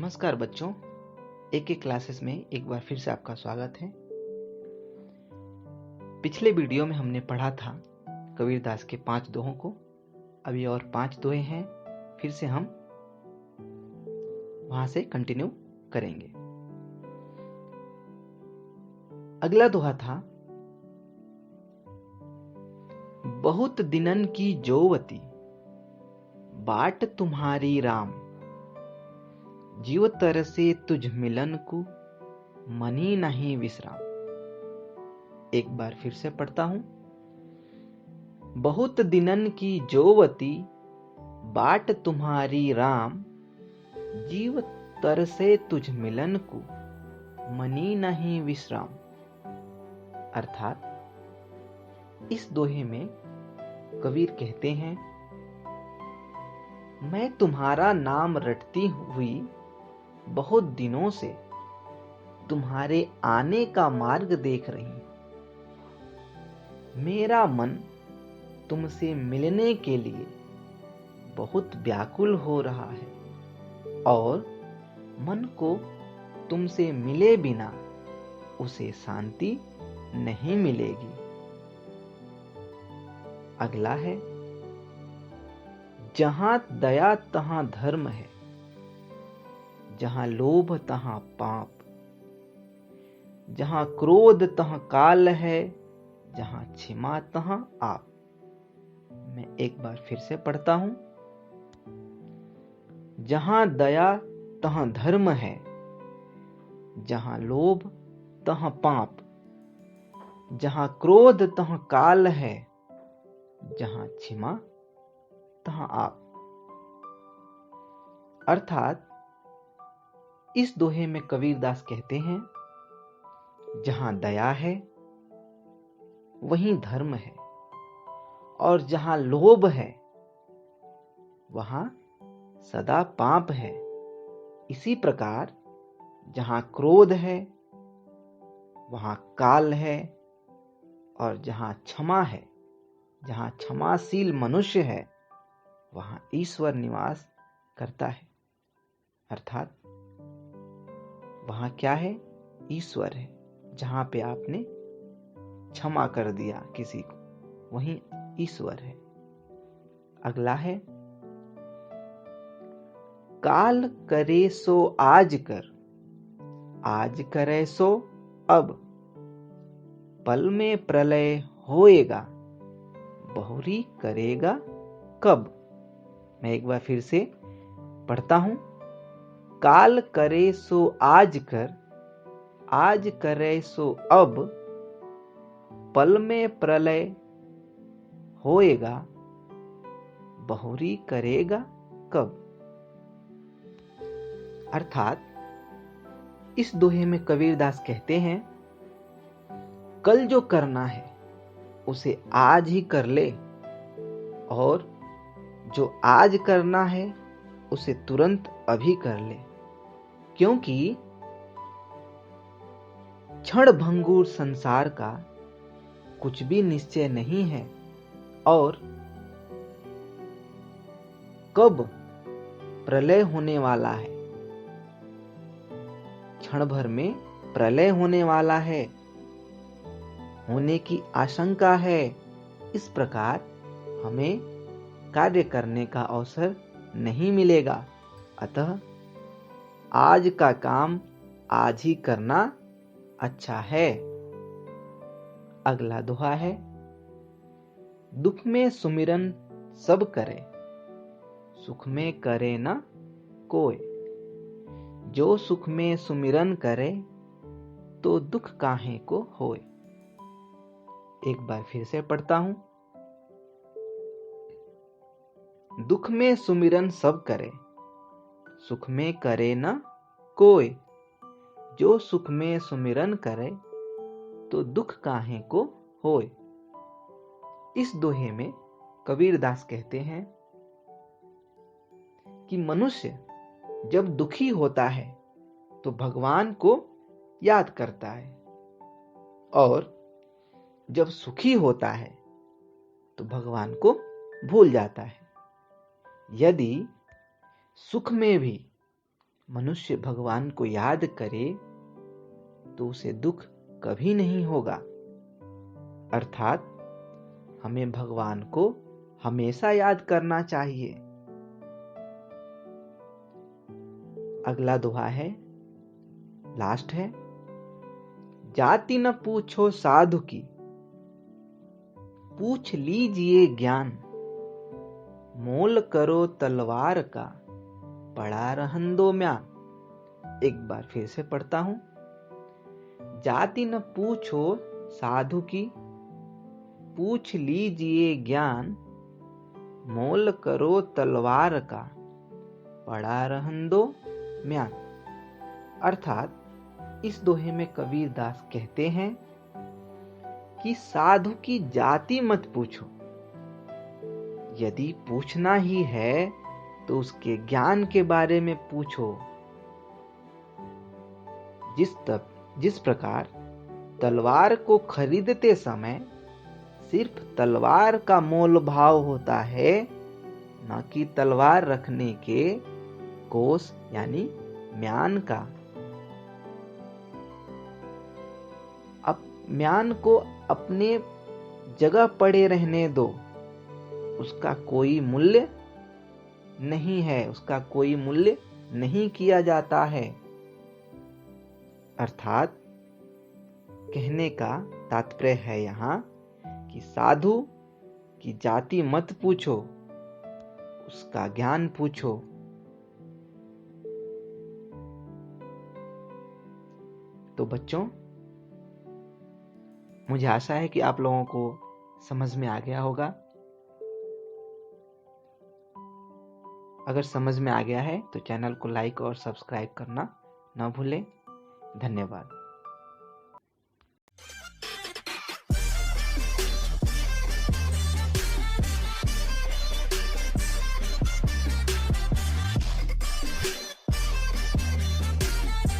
नमस्कार बच्चों, एक क्लासेस में एक बार फिर से आपका स्वागत है। पिछले वीडियो में हमने पढ़ा था कबीरदास के 5 दोहों को। अभी और 5 दोहे हैं, फिर से हम वहां से कंटिन्यू करेंगे। अगला दोहा था, बहुत दिनन की जोवती बाट तुम्हारी राम, जीव तरसे तुझ मिलन को मनी नहीं विश्राम। एक बार फिर से पढ़ता हूं। बहुत दिनन की जोवती बाट तुम्हारी राम, जीव तरसे तुझ मिलन को मनी नहीं विश्राम। अर्थात इस दोहे में कबीर कहते हैं, मैं तुम्हारा नाम रटती हुई बहुत दिनों से तुम्हारे आने का मार्ग देख रही हूं। मेरा मन तुमसे मिलने के लिए बहुत व्याकुल हो रहा है और मन को तुमसे मिले बिना उसे शांति नहीं मिलेगी। अगला है, जहां दया तहां धर्म है, जहां लोभ तहां पाप, जहां क्रोध तहां काल है, जहां क्षमा तहां आप। मैं एक बार फिर से पढ़ता हूं। जहां दया तहां धर्म है, जहां लोभ तहां पाप, जहां क्रोध तहां काल है, जहां क्षमा तहां आप। अर्थात इस दोहे में कबीरदास कहते हैं, जहां दया है वहीं धर्म है, और जहां लोभ है वहां सदा पाप है। इसी प्रकार जहां क्रोध है वहां काल है, और जहां क्षमा है, जहां क्षमाशील मनुष्य है, वहां ईश्वर निवास करता है। अर्थात वहां क्या है? ईश्वर है। जहां पे आपने क्षमा कर दिया किसी को, वहीं ईश्वर है। अगला है, काल करे सो आज कर, आज करे सो अब, पल में प्रलय होएगा, बहुरी करेगा कब। मैं एक बार फिर से पढ़ता हूं। काल करे सो आज कर, आज करे सो अब, पल में प्रलय होएगा, बहुरी करेगा कब। अर्थात इस दोहे में कबीरदास कहते हैं, कल जो करना है उसे आज ही कर ले, और जो आज करना है उसे तुरंत अभी कर ले, क्योंकि क्षण भंगुर संसार का कुछ भी निश्चय नहीं है, और कब प्रलय होने वाला है। क्षण भर में प्रलय होने वाला है, होने की आशंका है। इस प्रकार हमें कार्य करने का अवसर नहीं मिलेगा। अतः आज का काम आज ही करना अच्छा है। अगला दोहा है, दुख में सुमिरन सब करे, सुख में करे न कोय, जो सुख में सुमिरन करे, तो दुख काहे को होय। एक बार फिर से पढ़ता हूं। दुख में सुमिरन सब करे, सुख में करे न कोय, जो सुख में सुमिरन करे, तो दुख काहे को होय। इस दोहे में कबीरदास कहते हैं कि मनुष्य जब दुखी होता है तो भगवान को याद करता है, और जब सुखी होता है तो भगवान को भूल जाता है। यदि सुख में भी मनुष्य भगवान को याद करे तो उसे दुख कभी नहीं होगा। अर्थात हमें भगवान को हमेशा याद करना चाहिए। अगला दोहा है, लास्ट है। जाति न पूछो साधु की, पूछ लीजिए ज्ञान। मोल करो तलवार का, पड़ा रहन दो म्यान। एक बार फिर से पढ़ता हूं। जाति न पूछो साधु की, पूछ लीजिए ज्ञान। मोल करो तलवार का, पड़ा रहन दो म्यान। अर्थात इस दोहे में कबीर दास कहते हैं कि साधु की जाति मत पूछो, यदि पूछना ही है तो उसके ज्ञान के बारे में पूछो। जिस प्रकार तलवार को खरीदते समय सिर्फ तलवार का मोल भाव होता है, न कि तलवार रखने के कोस यानी म्यान का। अब म्यान को अपने जगह पड़े रहने दो, उसका कोई मूल्य नहीं है, उसका कोई मूल्य नहीं किया जाता है। अर्थात कहने का तात्पर्य है यहाँ कि साधु की जाति मत पूछो, उसका ज्ञान पूछो। तो बच्चों, मुझे आशा है कि आप लोगों को समझ में आ गया होगा। अगर समझ में आ गया है तो चैनल को लाइक और सब्सक्राइब करना न भूलें। धन्यवाद।